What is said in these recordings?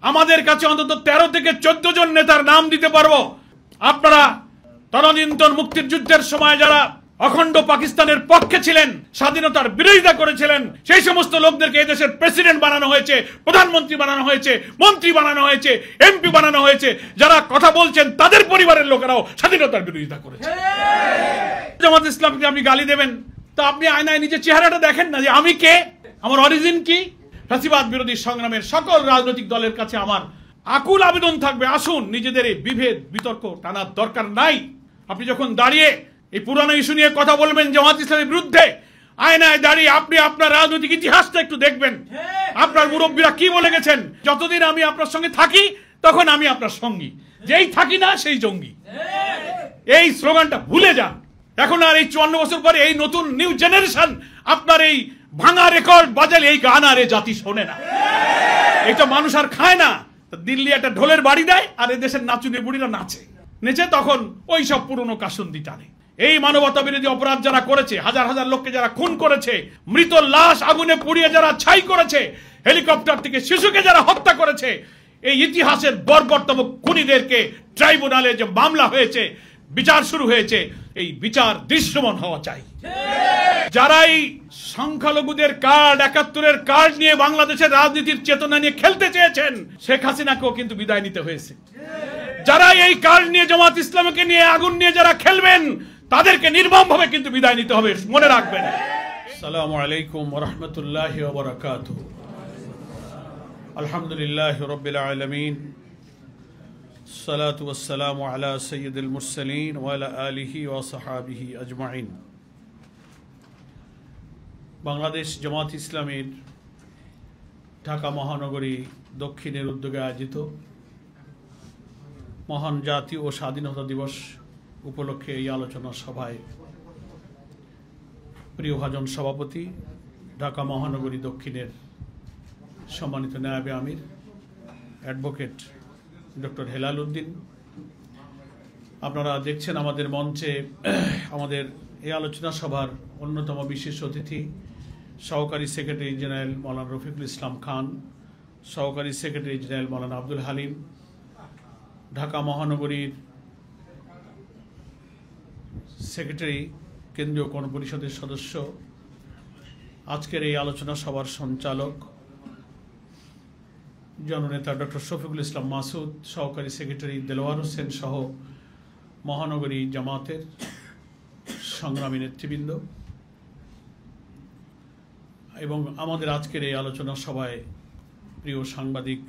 আমাদের কাছে অন্তত 13 থেকে 14 জন নেতার নাম দিতে পারবো। আপনারা তদানীন্তন মুক্তির যুদ্ধের সময় যারা অখণ্ড পাকিস্তানের পক্ষে ছিলেন, স্বাধীনতার বিরোধিতা করেছিলেন, সেই সমস্ত লোকদেরকে এই দেশের প্রেসিডেন্ট বানানো হয়েছে, প্রধানমন্ত্রী বানানো হয়েছে, মন্ত্রী বানানো হয়েছে, এমপি বানানো হয়েছে। যারা কথা বলছেন তাদের পরিবারের লোকেরাও স্বাধীনতার বিরোধিতা করেছে। জামাত ইসলামকে আপনি গালি দেবেন, তা আপনি আয়নায় নিজের চেহারাটা দেখেন না যে আমি কে, আমার অরিজিন কি। ফ্যাসিবাদ বিরোধী সংগ্রামের সকল রাজনৈতিক দলের কাছে আমার আকুল আবেদন থাকবে, আসুন নিজেদের এই বিভেদ বিতর্ক টানার দরকার নাই। আপনি যখন দাঁড়িয়ে এই পুরানো ইস্যু নিয়ে কথা বলবেন জামাত ইসলামের বিরুদ্ধে, আয়নায় দাঁড়িয়ে আপনি আপনার রাজনৈতিক ইতিহাসটা একটু দেখবেন। আপনার মুরব্বীরা কি বলে গেছেন, যতদিন আমি আপনার সঙ্গে থাকি তখন আমি আপনার সঙ্গী, যেই থাকি না সেই জঙ্গি। এই স্লোগানটা ভুলে যান। এখন আর এই 54 বছর পরে এই নতুন নিউ জেনারেশন আপনার এই ভাঙা রেকর্ড বাজালে এই গান আর এই জাতি শোনে না। এটা মানুষ আর খায় না। দিল্লি একটা ঢোলের বাড়ি দেয় আর এই দেশের নাচুনি বুড়িরা নেচে তখন ওই সব পুরনো কাসুন্দি টানে। এই মানবতা বিরোধী অপরাধ যারা করেছে, হাজার হাজার লোককে যারা খুন করেছে, মৃত লাশ আগুনে পুড়িয়ে যারা ছাই করেছে, হেলিকপ্টার থেকে শিশুকে যারা হত্যা করেছে, এই ইতিহাসের বর্বরতম খুনিদেরকে ট্রাইব্যুনালে যে মামলা হয়েছে, বিচার শুরু হয়েছে, এই বিচার দৃশ্যমান হওয়া চাই। যারা এই সংখ্যালঘুদের কার্ড, 71-এর কার্ড নিয়ে বাংলাদেশের রাজনীতির চেতনা নিয়ে খেলতে চেয়েছেন, শেখ হাসিনাকেও কিন্তু বিদায় নিতে হয়েছে। যারা এই কার্ড নিয়ে জামাত ইসলামকে নিয়ে আগুন নিয়ে যারা খেলবেন, তাদেরকে নির্মমভাবে কিন্তু বিদায় নিতে হবে, মনে রাখবেন। আসসালামু আলাইকুম ওয়া রাহমাতুল্লাহি ওয়া বারাকাতুহু। আলহামদুলিল্লাহি রাব্বিল আলামিন, সালাতু ওয়াস সালামু আলা সাইয়্যিদিল মুরসালিন ওয়া আলা আলিহি ওয়া সাহবিহি আজমাইন। বাংলাদেশ জামাত ইসলামের ঢাকা মহানগরী দক্ষিণের উদ্যোগে আয়োজিত মহান জাতীয় ও স্বাধীনতা দিবস উপলক্ষে এই আলোচনা সভায় প্রিয় ভাজন সভাপতি, ঢাকা মহানগরী দক্ষিণের সম্মানিত নায়েবে আমির অ্যাডভোকেট ডক্টর হেলাল উদ্দিন, আপনারা দেখছেন আমাদের মঞ্চে আমাদের এই আলোচনা সভার অন্যতম বিশেষ অতিথি সহকারী সেক্রেটারি জেনারেল মৌলানা রফিকুল ইসলাম খান, সহকারী সেক্রেটারি জেনারেল মৌলানা আব্দুল হালিম, ঢাকা মহানগরীর সেক্রেটারি, কেন্দ্রীয় গণপরিষদের সদস্য, আজকের এই আলোচনা সভার সঞ্চালক জননেতা ডক্টর শফিকুল ইসলাম মাসুদ, সহকারী সেক্রেটারি দেলোয়ার হোসেন সহ মহানগরী জামাতের সংগ্রামী নেতৃবৃন্দ এবং আমাদের আজকের এই আলোচনা সভায় প্রিয় সাংবাদিক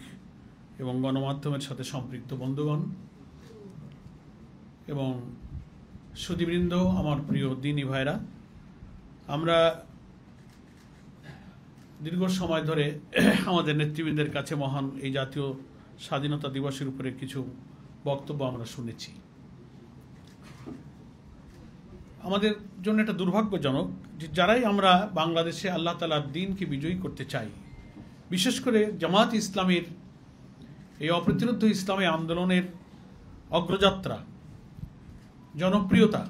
এবং গণমাধ্যমের সাথে সম্পৃক্ত বন্ধুগণ এবং সুধীবৃন্দ, আমার প্রিয় দিনী ভাইরা, আমরা দীর্ঘ সময় ধরে আমাদের নেতৃবৃন্দের কাছে মহান এই জাতীয় স্বাধীনতা দিবসের উপরে কিছু বক্তব্য আমরা শুনেছি। আমাদের জন্য এটা দুর্ভাগ্যজনক যে যারাই আমরা বাংলাদেশে আল্লাহ তাআলার দ্বীনকে বিজয়ী করতে চাই, বিশেষ করে জামাত ইসলামের এই অপ্রতিরোধ্য ইসলামী আন্দোলনের অগ্রযাত্রা, জনপ্রিয়তা,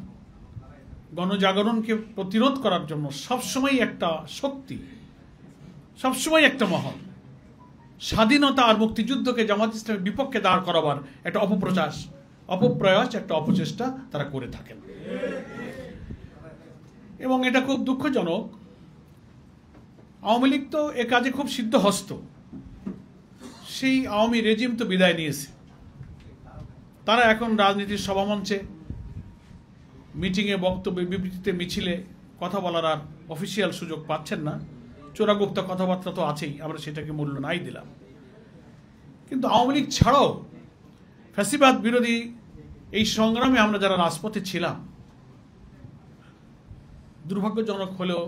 গণজাগরণকে প্রতিরোধ করার জন্য সবসময় একটা শক্তি, সবসময় একটা মহল স্বাধীনতা আর মুক্তিযুদ্ধকে জামাত ইসলামের বিপক্ষে দাঁড় করাবার একটা অপপ্রয়াস, একটা অপচেষ্টা তারা করে থাকেন এবং এটা খুব দুঃখজনক। আওয়ামী লীগ তো এ কাজে খুব সিদ্ধহস্ত। সেই আওয়ামী রেজিম তো বিদায় নিয়েছে, তারা এখন রাজনীতির সভামঞ্চে, মিটিংয়ে, বক্তব্যে, বিবৃতিতে, মিছিলে কথা বলার আর অফিসিয়াল সুযোগ পাচ্ছেন না। চোরাগুপ্তা কথাবার্তা তো আছেই, আমরা সেটাকে মূল্য নাই দিলাম। কিন্তু আওয়ামী লীগ ছাড়াও ফ্যাসিবাদ বিরোধী এই সংগ্রামে আমরা যারা রাজপথে ছিলাম, দুর্ভাগ্যজনক হলেও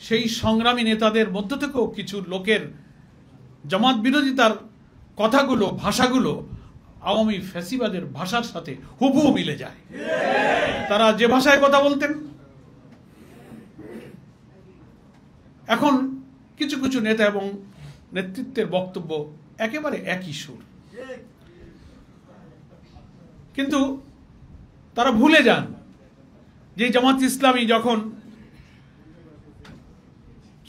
সেই সংগ্রামী নেতাদের মধ্য থেকেও কিছু লোকের জামাত বিরোধিতার কথাগুলো, ভাষাগুলো আওয়ামী ফ্যাসিবাদের ভাষার সাথে হুবহু মিলে যায়। তারা যে ভাষায় কথা বলতেন, এখন কিছু কিছু নেতা এবং নেতৃত্বের বক্তব্য একেবারে একই সুর। কিন্তু তারা ভুলে যান যে জামাত ইসলামী যখন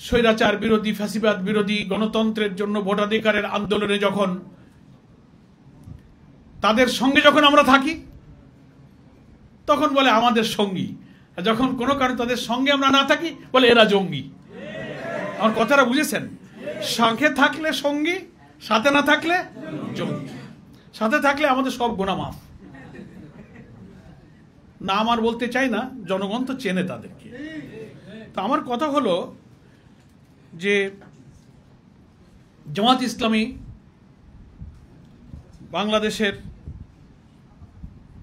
স্বৈরাচার বিরোধী, ফ্যাসিবাদ বিরোধী, গণতন্ত্রের জন্য ভোটাধিকারের আন্দোলনে যখন তাদের সঙ্গে যখন আমরা থাকি তখন বলে আমাদের সঙ্গী, আর যখন কোনো কারণে তাদের সঙ্গে আমরা না থাকি বলে এরা জঙ্গি। আমার কথাটা বুঝেছেন? সঙ্গে থাকলে সঙ্গী, সাথে না থাকলে জঙ্গি। সাথে থাকলে আমাদের সব গুনাহ মাফ। না আমার বলতে চাই না, জনগণ তো চেনে তাদেরকে। তো আমার কথা হলো যে জামাত ইসলামী বাংলাদেশের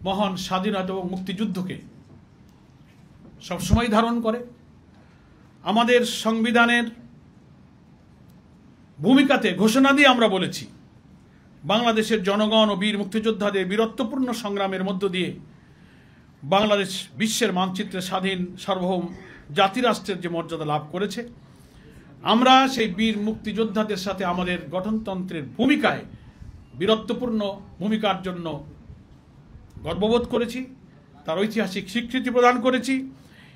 মহান স্বাধীনতা এবং মুক্তিযুদ্ধকে সবসময় ধারণ করে। আমাদের সংবিধানের ভূমিকাতে ঘোষণা দিয়ে আমরা বলেছি বাংলাদেশের জনগণ ও বীর মুক্তিযোদ্ধাদের বীরত্বপূর্ণ সংগ্রামের মধ্য দিয়ে বাংলাদেশ বিশ্বের মানচিত্রে স্বাধীন সার্বভৌম জাতিরাষ্ট্রের যে মর্যাদা লাভ করেছে, আমরা সেই বীর মুক্তিযোদ্ধাদের সাথে আমাদের গঠনতন্ত্রের ভূমিকায় বীরত্বপূর্ণ ভূমিকার জন্য গর্ববোধ করেছি, তার ঐতিহাসিক স্বীকৃতি প্রদান করেছি।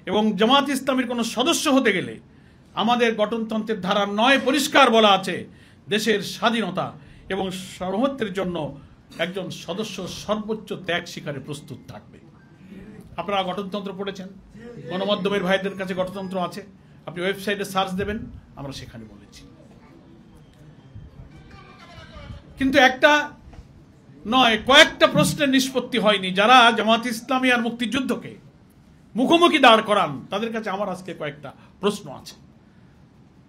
এবং জামাত ইসলামীর কোনো সদস্য হতে গেলে আমাদের গঠনতন্ত্রের ধারা 9 পরিষ্কার বলা আছে, দেশের স্বাধীনতা এবং সার্বভৌমত্বের জন্য একজন সদস্য সর্বোচ্চ ত্যাগ স্বীকারে প্রস্তুত থাকবে। আপনারা গঠনতন্ত্র পড়েছেন, গণমাধ্যমের ভাইদের কাছে গঠনতন্ত্র আছে, আপনি ওয়েবসাইটে সার্চ দেবেন, আমরা সেখানে বলেছি। কিন্তু একটা নয়, কয়েকটা প্রশ্নের নিষ্পত্তি হয়নি। যারা জামাত ইসলামী আর মুক্তিযুদ্ধকে মুখোমুখি দাঁড় করান তাদের কাছে আমার আজকে কয়েকটা প্রশ্ন আছে।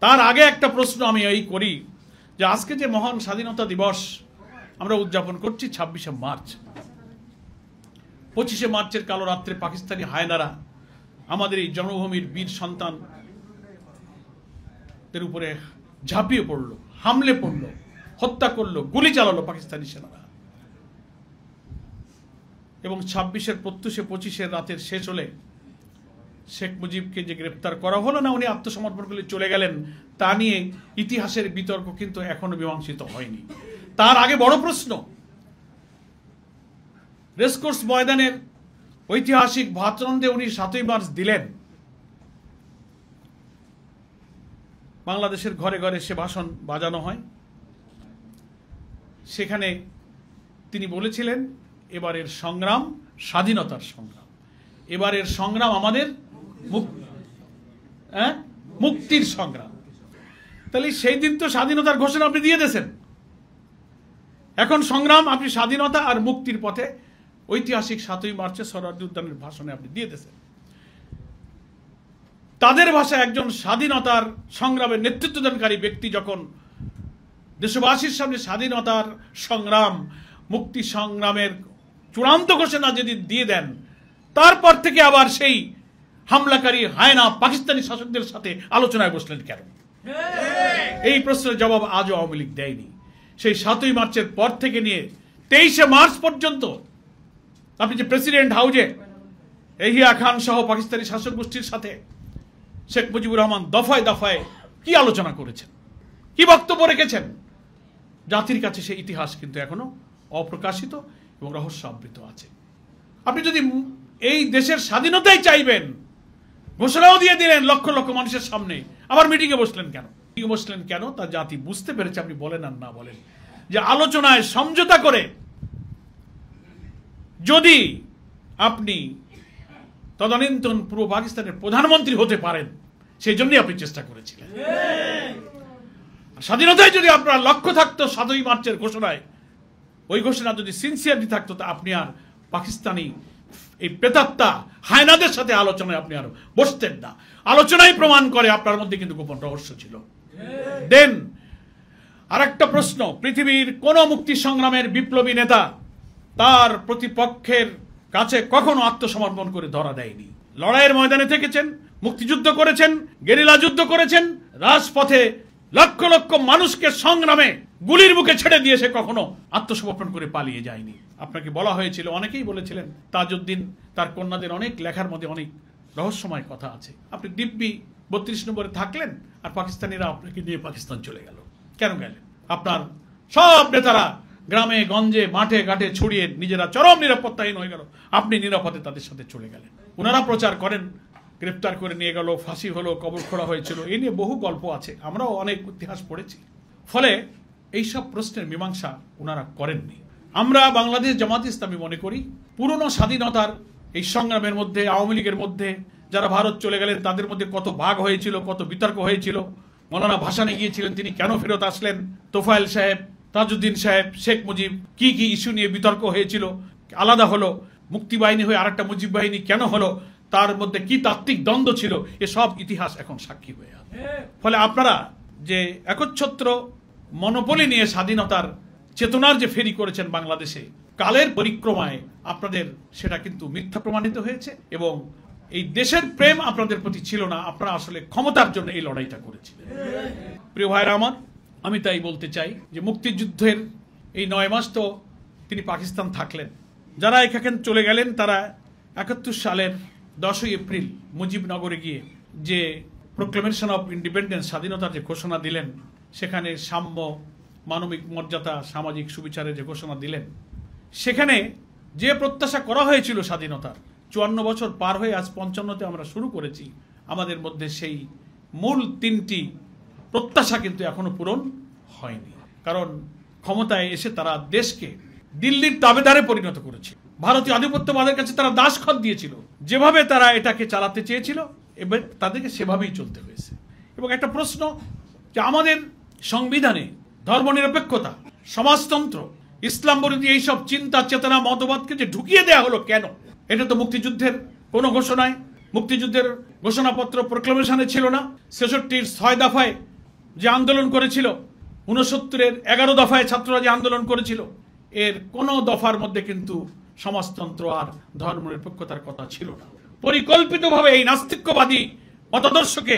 তার আগে একটা প্রশ্ন আমি এই করি যে আজকে যে মহান স্বাধীনতা দিবস আমরা উদযাপন করছি 26শে মার্চ, 25শে মার্চের কালো রাত্রে পাকিস্তানি হায়নারা আমাদের এই জন্মভূমির বীর সন্তানদের উপরে ঝাঁপিয়ে পড়লো, হামলে পড়লো, হত্যা করলো, গুলি চালালো পাকিস্তানি সেনারা। এবং 26-এর প্রত্যুষে 25-এর রাতের শেষ হলে শেখ মুজিবকে যে গ্রেপ্তার করা হলো না, উনি আত্মসমর্পণ করে চলে গেলেন, তা নিয়ে ইতিহাসের বিতর্ক কিন্তু এখনো মীমাংসিত হয়নি। তার আগে বড় প্রশ্ন, রেসকোর্স ময়দানের ঐতিহাসিক ভাষণে উনি 7ই মার্চ দিলেন। বাংলাদেশের ঘরে ঘরে সে ভাষণ বাজানো হয়। সেখানে তিনি বলেছিলেন এবারের সংগ্রাম স্বাধীনতার সংগ্রাম, এবারের সংগ্রাম আমাদের মুক্তির সংগ্রাম। তাহলে সেই দিন তো স্বাধীনতার ঘোষণা আপনি দিয়ে দিয়েছেন, এখন সংগ্রাম আপনি স্বাধীনতা আর মুক্তির পথে ঐতিহাসিক 7ই মার্চে সোহরাওয়ার্দী উদ্যানের ভাষণে আপনি দিয়ে দিয়েছেন। তাদের ভাষায় একজন স্বাধীনতার সংগ্রামের নেতৃত্বদানকারী ব্যক্তি যখন দেশবাসীর সামনে স্বাধীনতার সংগ্রাম, মুক্তি সংগ্রামের চূড়ান্ত ঘোষণা যদি দিয়ে দেন, তারপর থেকে আবার সেই হামলাকারী হায়না পাকিস্তানি শাসকদের সাথে আলোচনায় বসলেন কেন? এই প্রশ্নের জবাব আজও আওয়ামী লীগ দেয়নি। সেই 7ই মার্চের পর থেকে নিয়ে 23শে মার্চ পর্যন্ত আপনি যে প্রেসিডেন্ট হাউজে এহিয়া খান সহ পাকিস্তানি শাসক গোষ্ঠীর সাথে শেখ মুজিবুর রহমান দফায় দফায় কি আলোচনা করেছেন, কি বক্তব্য রেখেছেন, জাতির কাছে সেই ইতিহাস কিন্তু এখনো অপ্রকাশিত এবং রহস্য আবৃত আছে। আপনি যদি এই দেশের স্বাধীনতাই চাইবেন, ঘোষণাও দিয়ে দিলেন লক্ষ লক্ষ মানুষের সামনে, আবার মিটিংয়ে বসলেন কেন? বসলেন কেন তা জাতি বুঝতে পেরেছে, আপনি বলেন আর না বলেন, যে আলোচনায় সমঝোতা করে যদি আপনি তদানীন্তন পূর্ব পাকিস্তানের প্রধানমন্ত্রী হতে পারেন, সেই জন্যই আপনি চেষ্টা করেছিলেন। স্বাধীনতায় যদি আপনার লক্ষ্য থাকতো 7ই মার্চের ঘোষণায়, ওই ঘোষণা যদি সিনসিয়ারলি থাকতো, তা আপনি আর পাকিস্তানি এই প্রেতাত্মা হায়নাদের সাথে আলোচনায় আপনি আর বসতেন না। আলোচনায় প্রমাণ করে আপনার মধ্যে কিন্তু গোপন রহস্য ছিল। দেন আরেকটা প্রশ্ন, পৃথিবীর কোন মুক্তি সংগ্রামের বিপ্লবী নেতা তার প্রতিপক্ষের কাছে কখনো আত্মসমর্পণ করে ধরা দেয়নি। লড়াইয়ের ময়দানে থেকেছেন, মুক্তিযুদ্ধ করেছেন, গেরিলা যুদ্ধ করেছেন, রাজপথে লক্ষ লক্ষ মানুষকে সংগ্রামে গুলির মুখে ছেড়ে দিয়ে সে কখনো আত্মসমর্পণ করে পালিয়ে যায়নি। আপনাকে বলা হয়েছিল, অনেকেই বলেছিলেন, তাজউদ্দিন তার কন্যাদের অনেক লেখার মধ্যে অনেক রহস্যময় কথা আছে। আপনি দিব্যি 32 নম্বরে থাকলেন আর পাকিস্তানিরা আপনাকে নিয়ে পাকিস্তান চলে গেল। কেন গেলেন? আপনার সব নেতারা গ্রামে গঞ্জে মাঠে ঘাটে ছড়িয়ে নিজেরা চরম নিরাপত্তাহীন হয়ে গেল, আপনি নিরাপদে তাদের সাথে চলে গেলেন। ওনারা প্রচার করেন গ্রেফতার করে নিয়ে গেল, ফাঁসি হলো, কবর খোঁড়া হয়েছিল, এই নিয়ে বহু গল্প আছে, আমরাও অনেক ইতিহাস পড়েছি। ফলে এইসব প্রশ্নের মীমাংসা ওনারা করেননি। আমরা বাংলাদেশ জামাত ইসলামী মনে করি পুরনো স্বাধীনতার এই সংগ্রামের মধ্যে আওয়ামী লীগের মধ্যে যারা ভারত চলে গেলেন তাদের মধ্যে কত ভাগ হয়েছিল, কত বিতর্ক হয়েছিল। মৌলানা ভাসানী গিয়েছিলেন, তিনি কেন ফেরত আসলেন, তোফায়েল সাহেব, তাজউদ্দিন সাহেব, শেখ মুজিব, কি কি ইস্যু নিয়ে বিতর্ক হয়েছিল, আলাদা হলো, মুক্তি বাহিনী হয়ে আরেকটা মুজিব বাহিনী কেন হলো, তার মধ্যে কি তাত্ত্বিক দ্বন্দ্ব ছিল, এসব ইতিহাস এখন সাক্ষী হয়ে আছে। ফলে আপনারা যে একচ্ছত্র মনোপলি নিয়ে স্বাধীনতার চেতনার যে ফেরি করেছেন বাংলাদেশে, কালের পরিক্রমায় আপনাদের সেটা কিন্তু মিথ্যা প্রমাণিত হয়েছে এবং এই দেশের প্রেম আপনাদের প্রতি ছিল না, আপনারা আসলে ক্ষমতার জন্য এই লড়াইটা করেছিলেন। প্রিয় ভাইরা আমার, আমি তাই বলতে চাই যে মুক্তিযুদ্ধের এই 9 মাস তো তিনি পাকিস্তান থাকলেন, যারা এখানে চলে গেলেন তারা 71 সালের 10ই এপ্রিল মুজিবনগরে গিয়ে যে প্রোক্লেমেশন অফ ইন্ডিপেন্ডেন্স, স্বাধীনতার যে ঘোষণা দিলেন, সেখানে সাম্য, মানবিক মর্যাদা, সামাজিক সুবিচারের যে ঘোষণা দিলেন, সেখানে যে প্রত্যাশা করা হয়েছিল স্বাধীনতার, 54 বছর পার হয়ে আজ 55তে আমরা শুরু করেছি, আমাদের মধ্যে সেই মূল 3টি প্রত্যাশা কিন্তু এখনো পূরণ হয়নি। কারণ ক্ষমতায় এসে তারা দেশকে দিল্লির তাবেদারে পরিণত করেছে, ভারতীয় আধিপত্যবাদের কাছে তারা দাসখত দিয়েছিল, যেভাবে তারা এটাকে চালাতে চেয়েছিল এবার তাদেরকে সেভাবেই চলতে হয়েছে। এবং একটা প্রশ্ন যে আমাদের সংবিধানে ধর্মনিরপেক্ষতা, সমাজতন্ত্র, ইসলাম বিরোধী এইসব চিন্তা চেতনা মতবাদকে যে ঢুকিয়ে দেওয়া হলো কেন? এটা তো মুক্তিযুদ্ধের কোনো ঘোষণায়, মুক্তিযুদ্ধের ঘোষণাপত্র প্রোক্লেমেশনে ছিল না। 66-র 6 দফায় যে আন্দোলন করেছিল, 69-এর 11 দফায় ছাত্ররা যে আন্দোলন করেছিল, এর কোনো দফার মধ্যে কিন্তু সমাজতন্ত্র আর ধর্মনিরপেক্ষতার কথা ছিল না। পরিকল্পিতভাবে এই নাস্তিক্যবাদী মতাদর্শকে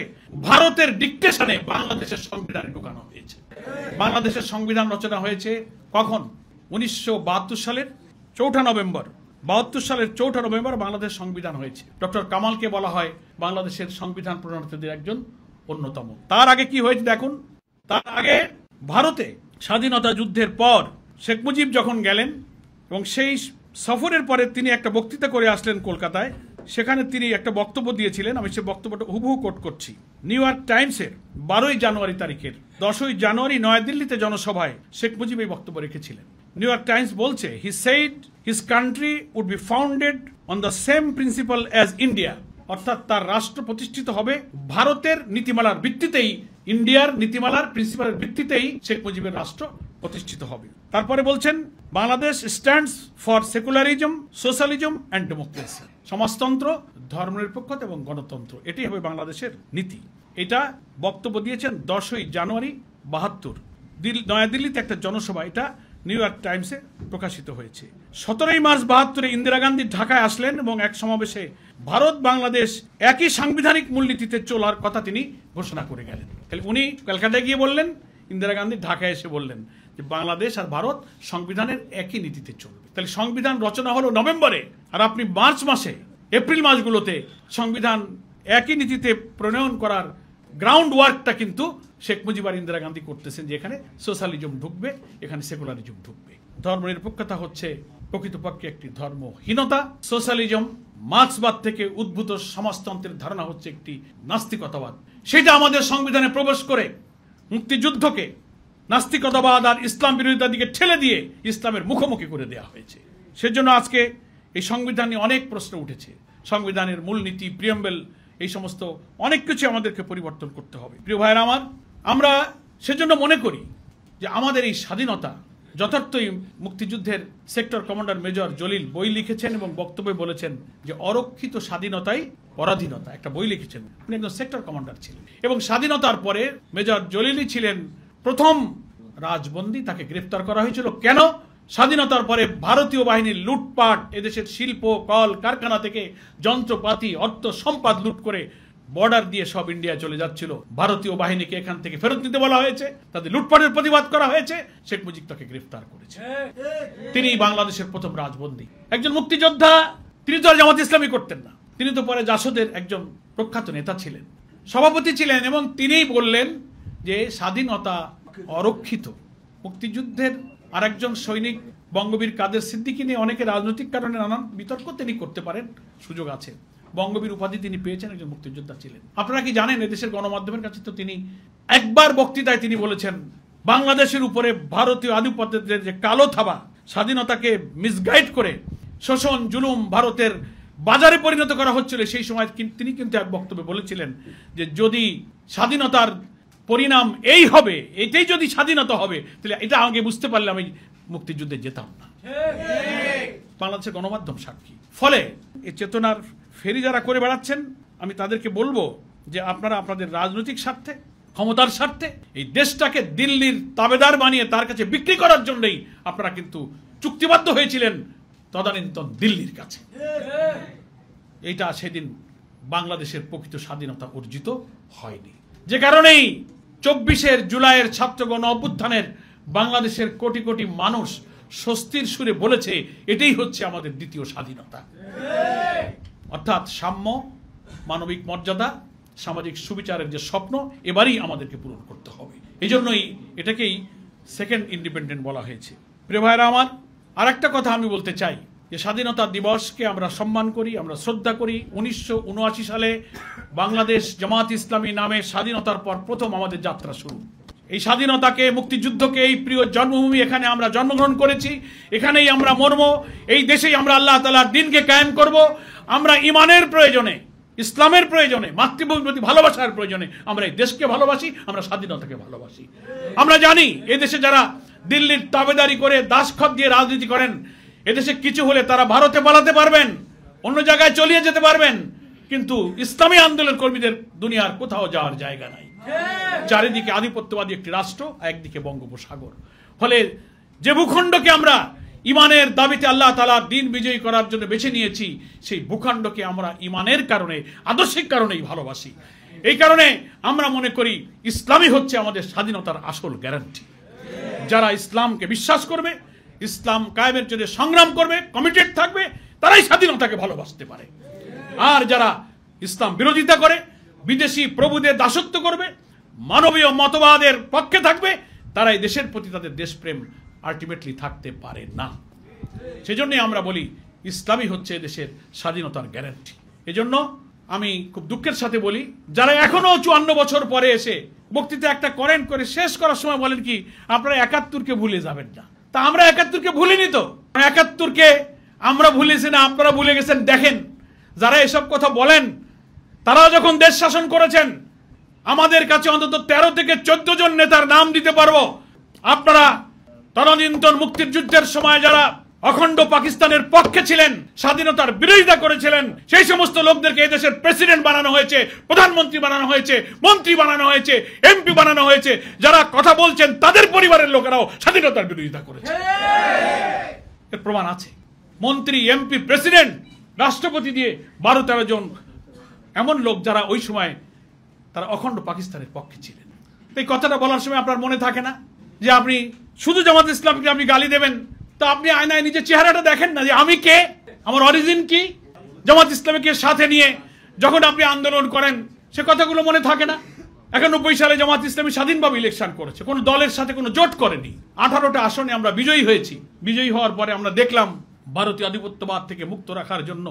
ভারতের ডিকটেশনে বাংলাদেশের সংবিধানে ঢুকানো হয়েছে। বাংলাদেশের সংবিধান রচনা হয়েছে কখন? 1972 সালের 4 নভেম্বর। 72 সালের 4 নভেম্বর বাংলাদেশ সংবিধান হয়েছে। ডক্টর কামালকে বলা হয় বাংলাদেশের সংবিধান প্রণেতাদের একজন অন্যতম। তার আগে কি হয়েছে দেখুন। তার আগে ভারতে স্বাধীনতা যুদ্ধের পর শেখ মুজিব যখন গেলেন এবং সেই সফরের পরে তিনি একটা বক্তৃতা করে আসলেন কলকাতায়, সেখানে তিনি একটা বক্তব্য দিয়েছিলেন, আমি সেই বক্তব্যটা হুবহু কোট করছি। নিউ ইয়র্ক টাইমসের 12ই জানুয়ারি তারিখের 10ই জানুয়ারি নয়াদিল্লিতে জনসভায় শেখ মুজিব এই বক্তব্য রেখেছিলেন। নিউ ইয়র্ক টাইমস বলছে, he said his country would be founded on the same principle as India, অর্থাৎ তার রাষ্ট্র প্রতিষ্ঠিত হবে ভারতের নীতিমালার ভিত্তিতেই, ইন্ডিয়ার নীতিমালার প্রিন্সিপালের ভিত্তিতেই শেখ মুজিবের রাষ্ট্র প্রতিষ্ঠিত হবে। তারপরে বলছেন, Bangladesh stands for secularism, socialism and democracy, সমাজতন্ত্র, ধর্মনিরপেক্ষতা এবং গণতন্ত্র, এটি হবে বাংলাদেশের নীতি। এটা বক্তব্য দিয়েছেন 10ই জানুয়ারি 72 নয়াদিল্লিতে একটা জনসভা। এটা নিউ ইয়র্ক টাইমসে প্রকাশিত হয়েছে। 17ই মার্চ 72-এ ইন্দিরা গান্ধী ঢাকায় আসলেন এবং এক সমাবেশে ভারত বাংলাদেশ একই সাংবিধানিক মূলনীতিতে চলার কথা তিনি ঘোষণা করে গেলেন। তাহলে উনি কলকাতায় গিয়ে বললেন, ইন্দিরা গান্ধী ঢাকায় এসে বললেন যে বাংলাদেশ আর ভারত সংবিধানের একই নীতিতে চলবে। তাহলে সংবিধান রচনা হলো নভেম্বরে, আর আপনি মার্চ মাসে, এপ্রিল মাসগুলোতে সংবিধান একই নীতিতে প্রণয়ন করার গ্রাউন্ড ওয়ার্কটা কিন্তু শেখ মুজিব আর ইন্দিরা গান্ধী করতেছেন, যে এখানে সোশ্যালিজম ঢুকবে, এখানে সেকুলারিজম ঢুকবে। ধর্মনিরপেক্ষতা হচ্ছে প্রকৃতপক্ষে একটি ধর্মহীনতা। সোশ্যালিজম, মার্ক্সবাদ থেকে উদ্ভূত সমাজতন্ত্রের ধারণা হচ্ছে একটি নাস্তিকতাবাদ। সেটা আমাদের সংবিধানে প্রবেশ করে মুক্তিযুদ্ধকে নাস্তিকতাবাদ আর ইসলাম বিরোধিতার দিকে ঠেলে দিয়ে ইসলামের মুখোমুখি করে দেওয়া হয়েছে। সেজন্য আজকে এই সংবিধান নিয়ে অনেক প্রশ্ন উঠেছে। সংবিধানের মূলনীতি, প্রিয়াম্বেল, এই সমস্ত অনেক কিছু আমাদেরকে পরিবর্তন করতে হবে। প্রিয় ভাইরা আমার, আমরা সেজন্য মনে করি যে আমাদের এই স্বাধীনতা যথার্থই, মুক্তিযুদ্ধের সেক্টর কমান্ডার মেজর জলিল বই লিখেছেন এবং বক্তব্যে বলেছেন যে অরক্ষিত স্বাধীনতাই পরাধীনতা, একটা বই লিখেছেন। উনি একজন সেক্টর কমান্ডার ছিলেন এবং স্বাধীনতার পরে মেজর জলিলই ছিলেন প্রথম রাজবন্দী, তাকে গ্রেফতার করা হয়েছিল। কেন? স্বাধীনতার পরে ভারতীয় বাহিনীর লুটপাট, এদেশের শিল্প, কল কারখানা থেকে যন্ত্রপাতি, অর্থ সম্পদ লুট করে বর্ডার দিয়ে সব ইন্ডিয়ায় চলে যাচ্ছিল। ভারতীয় বাহিনীকে এখান থেকে ফেরত নিতে বলা হয়েছে, তাদের লুটপাটের প্রতিবাদ করা হয়েছে, শেখ মুজিব তাকে গ্রেফতার করেছে। তিনি বাংলাদেশের প্রথম রাজবন্দী, একজন মুক্তিযোদ্ধা। তিনি তো আর জামাত ইসলামী করতেন না, তিনি তো পরে জাসদের একজন প্রখ্যাত নেতা ছিলেন, সভাপতি ছিলেন, এবং তিনিই বললেন যে স্বাধীনতা অরক্ষিত। মুক্তিযুদ্ধের আরেকজন সৈনিক বঙ্গবীর কাদের সিদ্দিকী নিয়ে অনেকে রাজনৈতিক কারণে নানান বিতর্ক তিনি করতে পারেন, সুযোগ আছে। বঙ্গবীর উপাধি তিনি পেয়েছেন, একজন মুক্তিযোদ্ধা ছিলেন। আপনারা কি জানেন এদেশের গণমাধ্যমের কাছে তো তিনি একবার বক্তৃতায় তিনি বলেছেন বাংলাদেশের উপরে ভারতীয় আধিপত্যের যে কালো থাবা, স্বাধীনতাকে মিসগাইড করে শোষণ জুলুম ভারতের বাজারে পরিণত করা হচ্ছিল, সেই সময় তিনি কিন্তু এক বক্তব্যে বলেছিলেন যে যদি স্বাধীনতার পরিণাম এই হবে, এটাই যদি স্বাধীনতা হবে, তাহলে এটা আগে বুঝতে পারলে আমি মুক্তিযুদ্ধে যেতাম না। বাংলাদেশের গণমাধ্যম সাক্ষী। ফলে এই চেতনার ফেরি যারা করে বেড়াচ্ছেন, আমি তাদেরকে বলবো যে আপনারা আপনাদের রাজনৈতিক স্বার্থে, ক্ষমতার স্বার্থে এই দেশটাকে দিল্লির তাবেদার বানিয়ে তার কাছে বিক্রি করার জন্যই আপনারা কিন্তু চুক্তিবদ্ধ হয়েছিলেন তদানীন্তন দিল্লির কাছে। এইটা সেদিন বাংলাদেশের প্রকৃত স্বাধীনতা অর্জিত হয়নি, যে কারণেই 24 জুলাইয়ের ছাত্র গণ অভ্যুত্থানের বাংলাদেশের কোটি কোটি মানুষ স্বস্তির সুরে বলেছে এটাই হচ্ছে আমাদের দ্বিতীয় স্বাধীনতা। অর্থাৎ সাম্য, মানবিক মর্যাদা, সামাজিক সুবিচারের যে স্বপ্ন এবারই আমাদেরকে পূরণ করতে হবে। এই জন্যই এটাকেই সেকেন্ড ইন্ডিপেন্ডেন্ট বলা হয়েছে। প্রিয় ভাইরা আমার, আর একটা কথা আমি বলতে চাই যে স্বাধীনতা দিবসকে আমরা সম্মান করি, আমরা শ্রদ্ধা করি। 1979 সালে বাংলাদেশ জামাত ইসলামী নামে স্বাধীনতার পর প্রথম আমাদের যাত্রা শুরু। এই স্বাধীনতাকে, মুক্তিযুদ্ধকে, এই প্রিয় জন্মভূমি, এখানে আমরা জন্মগ্রহণ করেছি, এখানেই আমরা মরব, এই দেশেই আমরা আল্লাহ তাআলার দ্বীনকে কায়েম করব। আমরা ইমানের প্রয়োজনে, ইসলামের প্রয়োজনে, মাতৃভূমির প্রতি ভালোবাসার প্রয়োজনে আমরা এই দেশকে ভালোবাসি, আমরা স্বাধীনতাকে ভালোবাসি। আমরা জানি এই দেশে যারা দিল্লির তাবেদারি করে দাসখত দিয়ে রাজনীতি করেন, এদেশে কিছু হলে তারা ভারতে পালাতে পারবেন, অন্য জায়গায় চলিয়ে যেতে পারবেন, কিন্তু ইসলামী আন্দোলন কর্মীদের দুনিয়ার কোথাও যাওয়ার জায়গা নাই। চারিদিকে আধিপত্যবাদী একটি রাষ্ট্র, একদিকে বঙ্গোপসাগর। ফলে যে ভূখণ্ডকে আমরা ইমানের দাবিতে আল্লাহ তাআলার দ্বীন বিজয়ী করার জন্য বেছে নিয়েছি, সেই ভূখণ্ডকে আমরা ইমানের কারণে, আদর্শিক কারণেই ভালোবাসি। এই কারণে আমরা মনে করি ইসলামই হচ্ছে আমাদের স্বাধীনতার আসল গ্যারান্টি। যারা ইসলামকে বিশ্বাস করবে, ইসলাম কায়েমের জন্য সংগ্রাম করবে, কমিটেড থাকবে, তারাই স্বাধীনতাকে ভালোবাসতে পারে। আর যারা ইসলাম বিরোধিতা করে, বিদেশি প্রভুদের দাসত্ব করবে, মানবীয় মতবাদের পক্ষে থাকবে, তারা এই দেশের প্রতি তাদের দেশপ্রেম আলটিমেটলি থাকতে পারে না। সেজন্যই আমরা বলি ইসলামই হচ্ছে দেশের স্বাধীনতার গ্যারান্টি। এজন্য আমি খুব দুঃখের সাথে বলি, যারা এখনো 54 বছর পরে এসে বক্তৃতা একটা করেন, করে শেষ করার সময় বলেন কি আপনারা 71কে ভুলে যাবেন না। তা আমরা 71কে ভুলিনি তো। 71কে আমরা ভুলেছি না, আপনারা ভুলে গেছেন। দেখেন, যারা এসব কথা বলেন তারাও যখন দেশ শাসন করেছেন, আমাদের কাছে অন্তত 13 থেকে 14 জন নেতার নাম দিতে পারবো। আপনারা তদানীন্তন মুক্তির যুদ্ধের সময় যারা অখণ্ড পাকিস্তানের পক্ষে ছিলেন, স্বাধীনতার বিরোধিতা করেছিলেন, সেই সমস্ত লোকদেরকে এই দেশের প্রেসিডেন্ট বানানো হয়েছে, প্রধানমন্ত্রী বানানো হয়েছে, মন্ত্রী বানানো হয়েছে, এমপি বানানো হয়েছে। যারা কথা বলছেন তাদের পরিবারের লোকেরাও স্বাধীনতার বিরোধিতা করেছে, এর প্রমাণ আছে। মন্ত্রী, এমপি, প্রেসিডেন্ট, রাষ্ট্রপতি দিয়ে 12-13 জন এমন লোক যারা ওই সময় তারা অখণ্ড পাকিস্তানের পক্ষে ছিলেন। এই কথাটা বলার সময় আপনার মনে থাকে না যে আপনি শুধু জামাত ইসলামকে আপনি গালি দেবেন, তো আপনি আয়নায় নিজের চেহারাটা দেখেন না যে আমি কে, আমার অরিজিন কি। জামাত ইসলামকে সাথে নিয়ে যখন আপনি আন্দোলন করেন সে কথাগুলো মনে থাকে না। 91 সালে জামাত ইসলামী স্বাধীনভাবে ইলেকশন করেছে, কোনো দলের সাথে কোনো জোট করেনি। 18টা আসনে আমরা বিজয়ী হয়েছি। বিজয়ী হওয়ার পরে আমরা দেখলাম ভারতীয় আধিপত্যবাদ থেকে মুক্ত রাখার জন্য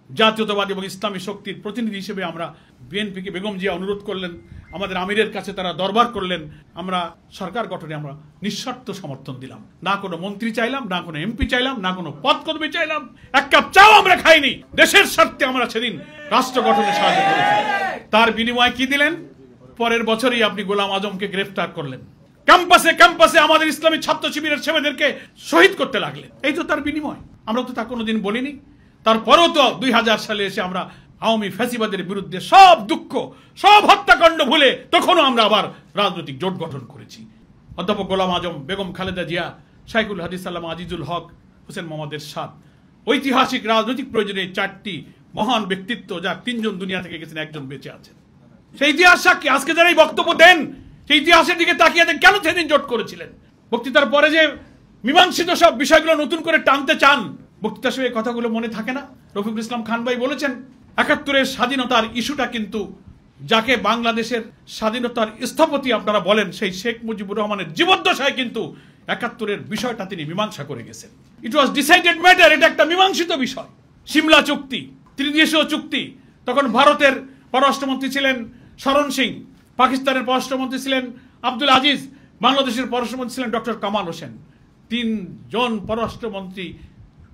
জাতীয়তাবাদী এবং ইসলামী শক্তির প্রতিনিধি হিসেবে আমরা বিএনপিকে, বেগম জিয়া অনুরোধ করলেন, আমাদের আমিরের কাছে তারা দরবার করলেন, আমরা সরকার গঠনে আমরা নিঃশর্ত সমর্থন দিলাম। না কোনো মন্ত্রী চাইলাম, না কোনো এমপি চাইলাম, না কোনো পদ কর্মী চাইলাম, এক কাপ চাও আমরা খাইনি। দেশের স্বার্থে আমরা সেদিন রাষ্ট্র গঠনে সাহায্য করেছি। তার বিনিময়ে কি দিলেন? পরের বছরই আপনি গোলাম আজমকে গ্রেফতার করলেন, ক্যাম্পাসে ক্যাম্পাসে আমাদের ইসলামী ছাত্র শিবিরের ছেলেদেরকে শহীদ করতে লাগলেন। এই তো তার বিনিময়। আমরা তো তা কোনোদিন বলিনি। তারপরেও তো 2000 সালে এসে আমরা আওয়ামী ফ্যাসিবাদের বিরুদ্ধে সব দুঃখ, সব হত্যাকাণ্ড ভুলে তখনও আমরা আবার রাজনৈতিক জোট গঠন করেছি। অধ্যাপক গোলাম আজম, বেগম খালেদা জিয়া, শাইখুল হাদিস আল্লামা আজিজুল হক, হোসেন মোহাম্মদ এরশাদ, ঐতিহাসিক রাজনৈতিক প্রয়োজনে 4টি মহান ব্যক্তিত্ব, যার 3 জন দুনিয়া থেকে গেছেন, 1 জন বেঁচে আছেন। সেই ইতিহাস সাক্ষী। আজকে যারা এই বক্তব্য দেন সেই ইতিহাসের দিকে তাকিয়ে দেন, কেন সেদিন জোট করেছিলেন? বক্তৃতার পরে যে মীমাংসিত সব বিষয়গুলো নতুন করে টানতে চান, বক্তৃতার সময় কথাগুলো মনে থাকে না। রফিকুল ইসলাম খান ভাই বলেছেন 71-এর স্বাধীনতার ইস্যুটা কিন্তু, যাকে বাংলাদেশের স্বাধীনতার স্থপতি আপনারা বলেন, সেই শেখ মুজিবুর রহমানের জীবদ্দশায় কিন্তু 71-এর বিষয়টা তিনি মীমাংসা করে গেছেন। ইট ওয়াজ ডিসাইডেড ম্যাটার। এটা একটা মীমাংসিত বিষয়। সিমলা চুক্তি, ত্রিদেশীয় চুক্তি, তখন ভারতের পররাষ্ট্রমন্ত্রী ছিলেন শরণ সিং, পাকিস্তানের পররাষ্ট্রমন্ত্রী ছিলেন আব্দুল আজিজ, বাংলাদেশের পররাষ্ট্রমন্ত্রী ছিলেন ডক্টর কামাল হোসেন। 3 জন পররাষ্ট্রমন্ত্রী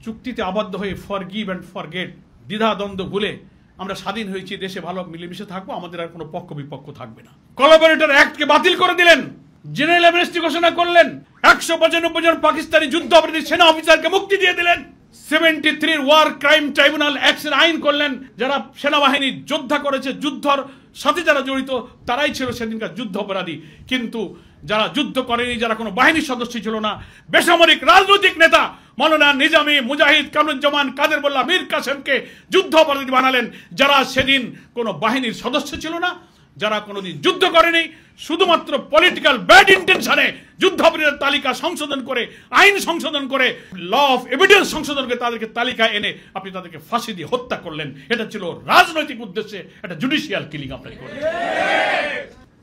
চুক্তিতে আবদ্ধ হয়ে ফরগিভ অ্যান্ড ফরগেট, দ্বিধাদ্বন্দ্ব ভুলে আমরা স্বাধীন হয়েছি, দেশে ভালো মিলেমিশে থাকবো, আমাদের আর কোনো পক্ষ বিপক্ষ থাকবে না। কোলাবোরেটর অ্যাক্টকে বাতিল করে দিলেন, জেনারেল অ্যামনেস্টি ঘোষণা করলেন, 195 জন পাকিস্তানি যুদ্ধ অপরাধী সেনা অফিসারকে মুক্তি দিয়ে দিলেন, 73 ওয়ার ক্রাইম ট্রাইব্যুনাল অ্যাক্টের আইন করলেন। যারা সেনাবাহিনী যোদ্ধা করেছে, যুদ্ধর সাথে যারা জড়িত তারাই ছিল সেদিনকার যুদ্ধ অপরাধী, কিন্তু যারা যুদ্ধ করেনি, যারা কোনো বাহিনীর সদস্য ছিল না, বেসামরিক রাজনৈতিক নেতা মৌলানা নিজামী, মুজাহিদ, কামরুজ্জামান, কাদের মোল্লা, মীর কাসেমকে যুদ্ধ অপরাধী বানালেন, যারা সেদিন কোনো বাহিনীর সদস্য ছিল না, যারা কোনোদিন যুদ্ধ করেনি, শুধুমাত্র পলিটিক্যাল ব্যাড ইন্টেনশনে যুদ্ধ অপরাধীদের তালিকা সংশোধন করে, আইন সংশোধন করে, ল অফ এভিডেন্স সংশোধন করে তাদেরকে তালিকায় এনে আপনি তাদেরকে ফাঁসি দিয়ে হত্যা করলেন। এটা ছিল রাজনৈতিক উদ্দেশ্যে একটা জুডিশিয়াল কিলিং আপনারা করেছেন।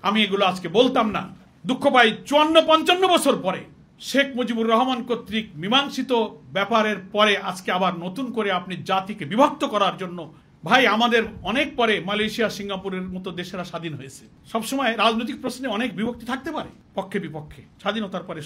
আমি এগুলো আজকে বলতাম না, দুঃখ পাই 54-55 বছর পরে শেখ মুজিবুর রহমান কর্তৃক মীমাংসিত ব্যাপারের পরে আজকে আবার নতুন করে আপনি জাতিকে বিভক্ত করার জন্য। ভাই, আমাদের অনেক পরে মালয়েশিয়া, সিঙ্গাপুরের মতো দেশেরা স্বাধীন হয়েছে। সবসময় রাজনৈতিক প্রশ্নে অনেক বিভক্তি থাকতে পারে, পক্ষে বিপক্ষে। স্বাধীনতার পরে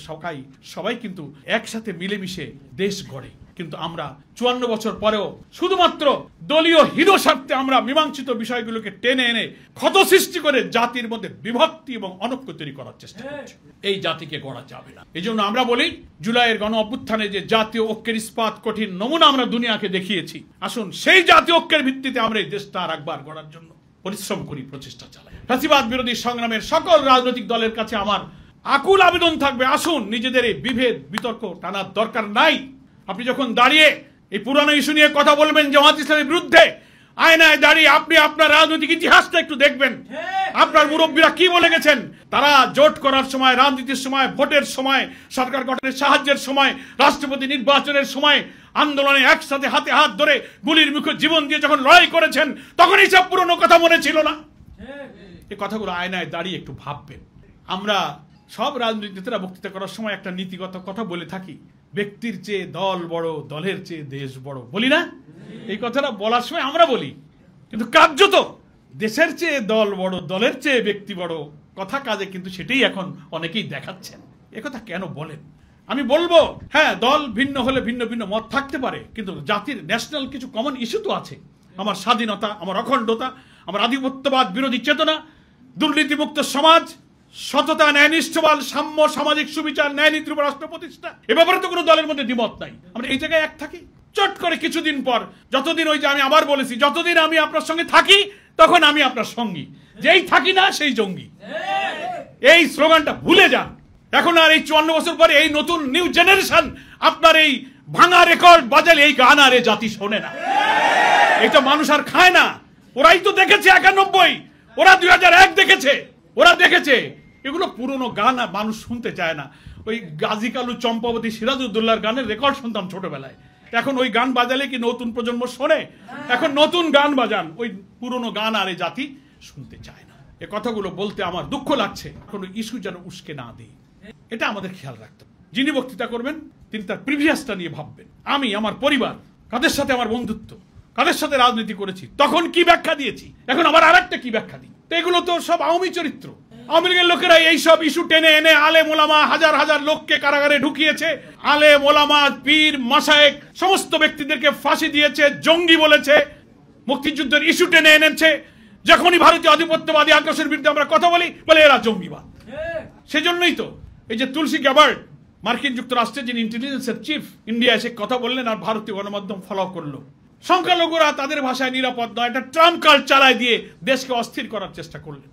সবাই কিন্তু একসাথে মিলেমিশে দেশ গড়ে, কিন্তু আমরা 54 বছর পরেও শুধুমাত্র দলীয় হিত স্বার্থে আমরা মীমাংসিত বিষয়গুলোকে টেনে এনে ক্ষত সৃষ্টি করে জাতির মধ্যে বিভক্তি এবং অনৈক্য তৈরি করার চেষ্টা করছি। এই জাতিকে গড়া যাবে না। এই জন্য আমরা বলি, জুলাইয়ের গণ অভ্যুত্থানে যে জাতীয় ঐক্যের ইস্পাত কঠিন নমুনা আমরা দুনিয়াকে দেখিয়েছি, আসুন সেই জাতীয় ঐক্যের ভিত্তিতে আমরা এই দেশটা আর একবার গড়ার জন্য পরিশ্রম করি, প্রচেষ্টা চালাই। ফ্যাসিবাদ বিরোধী সংগ্রামের সকল রাজনৈতিক দলের কাছে আমার আকুল আবেদন থাকবে, আসুন নিজেদের এই বিভেদ বিতর্ক টানার দরকার নাই। আপনি যখন দাঁড়িয়ে এই পুরানো ইস্যু নিয়ে কথা বলবেন জামাত ইসলামের বিরুদ্ধে, আয়নায় দাঁড়িয়ে আপনি আপনার রাজনৈতিক ইতিহাসটা একটু দেখবেন। আপনার মুরব্বীরা কি বলে গেছেন? তারা জোট করার সময়, রাজনীতির সময়, ভোটের সময়, সরকার গঠনের সাহায্যের সময়, রাষ্ট্রপতি নির্বাচনের সময় আন্দোলনে একসাথে হাতে হাত ধরে গুলির মুখে জীবন দিয়ে যখন লড়াই করেছেন, তখন এইসব পুরনো কথা মনে ছিল না? এই কথাগুলো আয়নায় দাঁড়িয়ে একটু ভাববেন। আমরা সব রাজনৈতিক নেতারা বক্তৃতা করার সময় একটা নীতিগত কথা বলে থাকি, ব্যক্তির চেয়ে দল বড়, দলের চেয়ে দেশ বড়, বলি না? এই কথাটা বলার সময় আমরা বলি, কিন্তু কার্যত দেশের চেয়ে দল বড়, দলের চেয়ে ব্যক্তি বড় কথা কাজে কিন্তু সেটাই এখন অনেকেই দেখাচ্ছেন। একথা কেন বলেন? আমি বলবো, হ্যাঁ, দল ভিন্ন হলে ভিন্ন ভিন্ন মত থাকতে পারে, কিন্তু জাতির ন্যাশনাল কিছু কমন ইস্যু তো আছে। আমার স্বাধীনতা, আমার অখণ্ডতা, আমার আধিপত্যবাদ বিরোধী চেতনা, দুর্নীতিমুক্ত সমাজ, সততা, ন্যায়নিষ্ঠবাদ, সাম্য, সামাজিক সুবিচার, ন্যায় নীতির উপর রাষ্ট্র প্রতিষ্ঠা। এ ব্যাপারে তো কোনো দলের মধ্যে দ্বিমত নাই। আমরা এই জায়গায় এক থাকি। চট করে কিছুদিন পর, যতদিন, ওই যে আমি আবার বলেছি, যতদিন আমি আপনার সঙ্গে থাকি তখন আমি আপনার সঙ্গী, যেই থাকি না সেই জঙ্গি। এই স্লোগানটা ভুলে যান। এখন আর এই 54 বছর পরে এই নতুন নিউ জেনারেশন আপনার এই ভাঙা রেকর্ড বাজালে এই গান আর এই জাতি শোনে না। এটা মানুষ আর খায় না। ওরাই তো দেখেছে 91, ওরা 2001 দেখেছে, ওরা দেখেছে। এগুলো পুরনো গান আর মানুষ শুনতে চায় না। ওই গাজী কালু, চম্পাবতী, সিরাজউদ্দৌলার গানের রেকর্ড শুনতাম ছোটবেলায়। এখন ওই গান বাজালে কি নতুন প্রজন্ম শোনে? এখন নতুন গান বাজান, ওই পুরনো গান আর এই জাতি শুনতে চায় না। এ কথাগুলো বলতে আমার দুঃখ লাগছে। কোনো ইস্যু যেন উস্কে না দিই, এটা আমাদের খেয়াল রাখতে হবে। যিনি বক্তৃতা করবেন তিনি তার প্রিভিয়াসটা নিয়ে ভাববেন। আমি, আমার পরিবার, কাদের সাথে আমার বন্ধুত্ব, কাদের সাথে রাজনীতি করেছি, তখন কি ব্যাখ্যা দিয়েছি, এখন আবার আরেকটা কি ব্যাখ্যা দিই। তো এগুলো তো সব আওয়ামী চরিত্র। আওয়ামী লীগের লোকেরা এইসব ইস্যু টেনে এনে আলেম ওলামা, হাজার হাজার লোককে কারাগারে ঢুকিয়েছে। আলেম ওলামা, পীর, মাশায়েখ সমস্ত ব্যক্তিদেরকে ফাঁসি দিয়েছে, জঙ্গি বলেছে, মুক্তিযুদ্ধের ইস্যু টেনে এনেছে। যখনই ভারতীয় আধিপত্যবাদী আগ্রাসনের বিরুদ্ধে আমরা কথা বলি, বলে এরা জঙ্গিবাদ। সেজন্যই তো এই যে তুলসী গ্যাবার্ড, মার্কিন যুক্তরাষ্ট্রের যিনি ইন্টেলিজেন্সের চিফ, ইন্ডিয়া এসে কথা বললেন আর ভারতীয় গণমাধ্যম ফলো করলো। সংখ্যালঘুরা তাদের ভাষায় নিরাপদ নয়, একটা ট্রাম্প কার্ড চালায় দিয়ে দেশকে অস্থির করার চেষ্টা করলেন।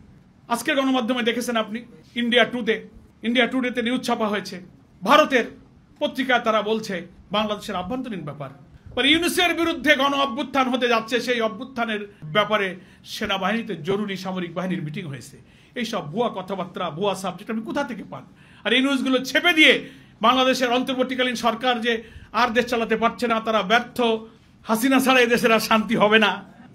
আজকের গণমাধ্যমে দেখেছেন আপনি, ইন্ডিয়া টুডেতে নিউজ ছাপা হয়েছে। ভারতের পত্রিকায় তারা বলছে বাংলাদেশের আভ্যন্তরীণ ব্যাপার, ইউনূসের বিরুদ্ধে গণ অভ্যুত্থান হতে যাচ্ছে, সেই অভ্যুত্থানের ব্যাপারে সেনাবাহিনীতে জরুরি সামরিক বাহিনীর মিটিং হয়েছে। এইসব ভুয়া কথাবার্তা, ভুয়া সাবজেক্ট আপনি কোথা থেকে পান? আর এই নিউজগুলো ছেপে দিয়ে বাংলাদেশের অন্তর্বর্তীকালীন সরকার যে আর দেশ চালাতে পারছে না, তারা ব্যর্থ, হাসিনা ছাড়া এই দেশের আর শান্তি হবে না,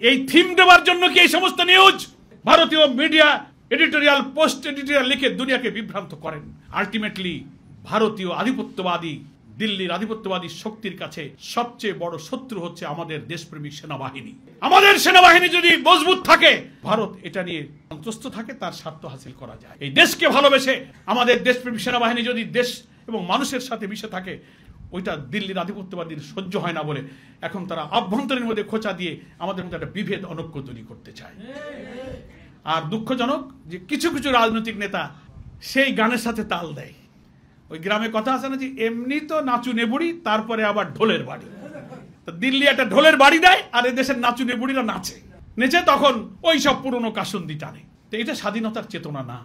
এই থিম দেওয়ার জন্য কি এই সমস্ত নিউজ? ভারতীয় মিডিয়া এডিটোরিয়াল, পোস্ট এডিটোরিয়াল লিখে দুনিয়াকে বিভ্রান্ত করেন। আলটিমেটলি ভারতীয় আধিপত্যবাদী দিল্লির আধিপত্যবাদী শক্তির কাছে সবচেয়ে বড় শত্রু হচ্ছে আমাদের দেশপ্রেমিক সেনাবাহিনী। আমাদের সেনাবাহিনী যদি মজবুত থাকে, ভারত এটা নিয়ে সন্তুষ্ট থাকে, তার স্বার্থ হাসিল করা যায়। এই দেশকে ভালোবেসে আমাদের দেশপ্রেমিক সেনাবাহিনী যদি দেশ এবং মানুষের সাথে মিশে থাকে, ওইটা দিল্লির আধিপত্যবাদীর সহ্য হয় না বলে এখন তারা আভ্যন্তরীণ মধ্যে খোঁচা দিয়ে আমাদের মধ্যে একটা বিভেদ অনৈক্য তৈরি করতে চায়। আর দুঃখজনক যে কিছু কিছু রাজনৈতিক নেতা সেই গানের সাথে তাল দেয়। ওই গ্রামে কথা আছে না যে এমনি তো নাচু নেবুড়ি, তারপরে আবার ঢোলের বাড়ি। তো দিল্লি একটা ঢোলের বাড়ি দেয় আর এদেশের নাচু নেবুড়িরা নাচে, নেচে তখন ওই সব পুরনো কাসুন্দি টানে। তো এটা স্বাধীনতার চেতনা না।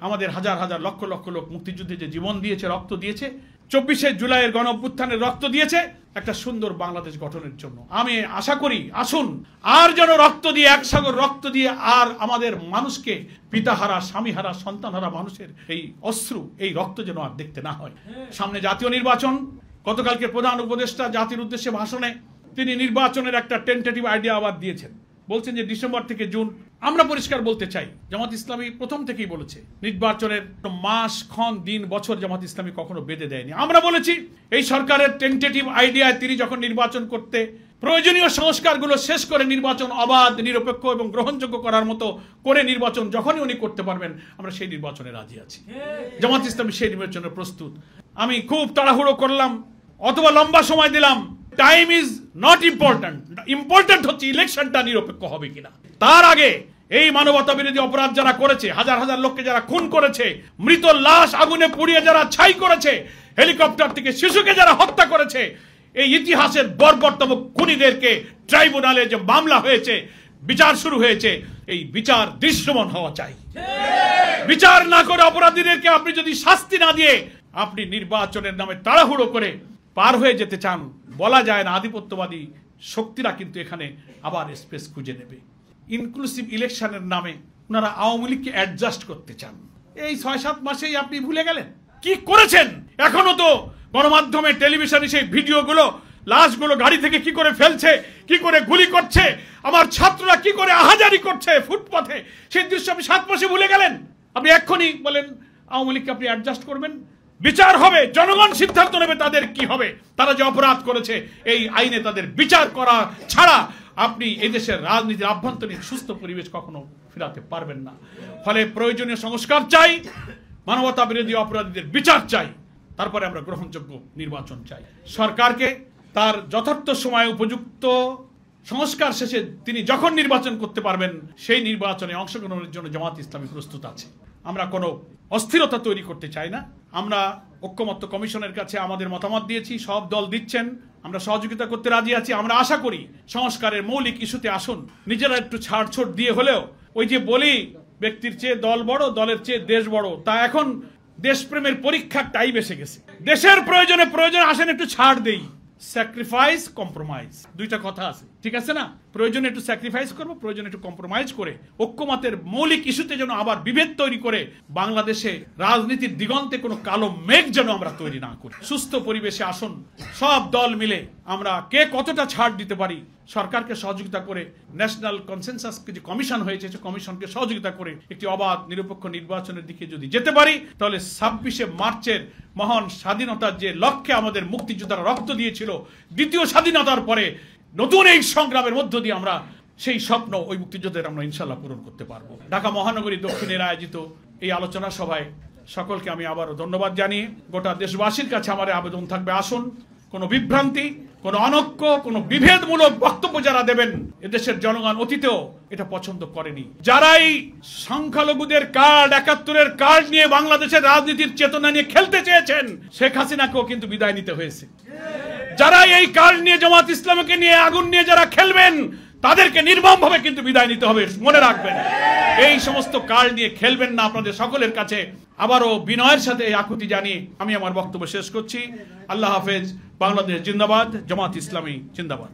আমাদের হাজার হাজার লক্ষ লক্ষ লোক মুক্তিযুদ্ধে যে জীবন দিয়েছে, রক্ত দিয়েছে, 24শে জুলাইয়ের গণ অভ্যুত্থানের রক্ত দিয়েছে একটা সুন্দর বাংলাদেশ গঠনের জন্য। আমি আশা করি আসুন আর যেন রক্ত দিয়ে, একসাগর রক্ত দিয়ে আর আমাদের মানুষকে, পিতাহারা, স্বামীহারা, সন্তানহারা মানুষের এই অশ্রু, এই রক্ত যেন আর দেখতে না হয়। সামনে জাতীয় নির্বাচন। গতকালকে প্রধান উপদেষ্টা জাতির উদ্দেশ্যে ভাষণে তিনি নির্বাচনের একটা টেন্টেটিভ আইডিয়া আবার দিয়েছেন। বলছেন যে ডিসেম্বর থেকে জুন। আমরা পরিষ্কার বলতে চাই, জামাত ইসলামী প্রথম থেকেই বলেছে নির্বাচনের মাস, ক্ষণ, দিন, বছর জামাত ইসলামী কখনো বেঁধে দেয়নি। আমরা বলেছি এই সরকারের টেন্টেটিভ আইডিয়ায় তিনি যখন নির্বাচন করতে প্রয়োজনীয় সংস্কারগুলো শেষ করে নির্বাচন অবাধ, নিরপেক্ষ এবং গ্রহণযোগ্য করার মতো করে নির্বাচন যখনই উনি করতে পারবেন, আমরা সেই নির্বাচনে রাজি আছি। জামাত ইসলামী সেই নির্বাচনে প্রস্তুত। আমি খুব তাড়াহুড়ো করলাম অথবা লম্বা সময় দিলাম, time is not important. Important হচ্ছে ইলেকশনটা নিরপেক্ষ হবে কিনা। তার আগে এই মানবতা বিরোধী অপরাধ যারা করেছে, হাজার হাজার লোককে যারা খুন করেছে, মৃত লাশ আগুনে পুড়িয়ে যারা ছাই করেছে, হেলিকপ্টার থেকে শিশুকে যারা হত্যা করেছে, এই ইতিহাসের বর্বরতম খুনিদেরকে ট্রাইব্যুনালে যে মামলা হয়েছে, বিচার শুরু হয়েছে, এই বিচার দৃশ্যমান হওয়া চাই। বিচার না করে অপরাধীদেরকে আপনি যদি শাস্তি না দিয়ে আপনি নির্বাচনের নামে তাড়াহুড়ো করে পার হয়ে যেতে চান, বলা যায় না আধিপত্যবাদী শক্তিরা কিন্তু এখানে আবার স্পেস খুঁজে নেবে। ইনক্লুসিভ ইলেকশনের নামে ওনারা আওয়ামী লীগকে অ্যাডজাস্ট করতে চান। এই 6-7 মাসেই আপনি ভুলে গেলেন কি করেছেন। এখনো তো গণমাধ্যমে, টেলিভিশনে সেই ভিডিওগুলো, লাশগুলো গাড়ি থেকে কি করে ফেলছে, কি করে গুলি করছে, আমার ছাত্ররা কি করে আহাজারি করছে ফুটপথে, সেই দৃশ্য আপনি 7 মাসে ভুলে গেলেন। আপনি এক্ষুনি বলেন আওয়ামী লীগকে আপনি অ্যাডজাস্ট করবেন। বিচার হবে, জনগণ সিদ্ধান্ত নেবে তাদের কি হবে। তারা যে অপরাধ করেছে এই আইনে তাদের বিচার করা ছাড়া আপনি এই দেশের রাজনীতির আভ্যন্তরীণ সুস্থ পরিবেশ কখনো ফেরাতে পারবেন না। ফলে প্রয়োজনীয় সংস্কার চাই, মানবতা বিরোধী অপরাধীদের বিচার চাই, তারপরে আমরা গ্রহণযোগ্য নির্বাচন চাই। সরকারকে তার যথার্থ সময় উপযুক্ত সংস্কার শেষে তিনি যখন নির্বাচন করতে পারবেন, সেই নির্বাচনে অংশগ্রহণের জন্য জামাত ইসলামী প্রস্তুত আছে। আমরা কোনো অস্থিরতা তৈরি করতে চাই না। আমরা ঐক্যমত্য কমিশনের কাছে আমাদের মতামত দিয়েছি, সব দল দিচ্ছেন, আমরা সহযোগিতা করতে রাজি আছি। আমরা আশা করি সংস্কারের মৌলিক ইস্যুতে আসুন নিজেরা একটু ছাড়ছুট দিয়ে হলেও, ওই যে বলি ব্যক্তির চেয়ে দল বড়, দলের চেয়ে দেশ বড়, তা এখন দেশপ্রেমের পরীক্ষার টাইম এসে গেছে। দেশের প্রয়োজনে আসেন একটু ছাড় দেই। স্যাক্রিফাইস, কম্প্রোমাইজ, দুইটা কথা আছে, ঠিক আছে না? প্রয়োজনে একটু স্যাক্রিফাইস করবো, প্রয়োজনে একটু কম্প্রোমাইজ করে ঐক্যমতের মৌলিক ইস্যুতে যেন আবার বিভেদ তৈরি করে বাংলাদেশে রাজনীতির দিগন্তে কোনো কালো মেঘ যেন আমরা তৈরি না করি। সুস্থ পরিবেশে আসুন সব দল মিলে আমরা কে কতটা ছাড় দিতে পারি সরকারকে সহযোগিতা করে, ন্যাশনাল কনসেনসাস যে কমিশন হয়েছে সে কমিশনকে সহযোগিতা করে একটি অবাধ নিরপেক্ষ নির্বাচনের দিকে যদি যেতে পারি, তাহলে 26শে মার্চের মহান স্বাধীনতার যে লক্ষ্যে আমাদের মুক্তিযোদ্ধারা রক্ত দিয়েছিল, দ্বিতীয় স্বাধীনতার পরে নতুন এই সংগ্রামের মধ্য দিয়ে আমরা সেই স্বপ্ন ওই মুক্তিযুদ্ধের আমরা ইনশাল্লাহ পূরণ করতে পারবো। ঢাকা মহানগরী দক্ষিণের আয়োজিত এই আলোচনা সভায় সকলকে আমি আবারও ধন্যবাদ জানিয়ে গোটা দেশবাসীর কাছে আমার আবেদন থাকবে, আসুন কোনো বিভ্রান্তি, কোনো অনৈক্য, কোনো বিভেদমূলক বক্তব্য যারা দেবেন, এদেশের জনগণ অতীতেও এটা পছন্দ করেনি। যারাই সংখ্যালঘুদের কার্ড, 71-এর কার্ড নিয়ে বাংলাদেশের রাজনীতির চেতনা নিয়ে খেলতে চেয়েছেন, শেখ হাসিনাকেও কিন্তু বিদায় নিতে হয়েছে। যারা এই কার্ড নিয়ে, জামাত ইসলামকে নিয়ে, আগুন নিয়ে যারা খেলবেন, তাদেরকে নির্মমভাবে কিন্তু বিদায় নিতে হবে, মনে রাখবেন। এই সমস্ত কার্ড নিয়ে খেলবেন না। আপনাদের সকলের কাছে আবারও বিনয়ের সাথে এই আকুতি জানিয়ে আমি আমার বক্তব্য শেষ করছি। আল্লাহ হাফেজ। বাংলাদেশ জিন্দাবাদ, জামাত ইসলামী জিন্দাবাদ।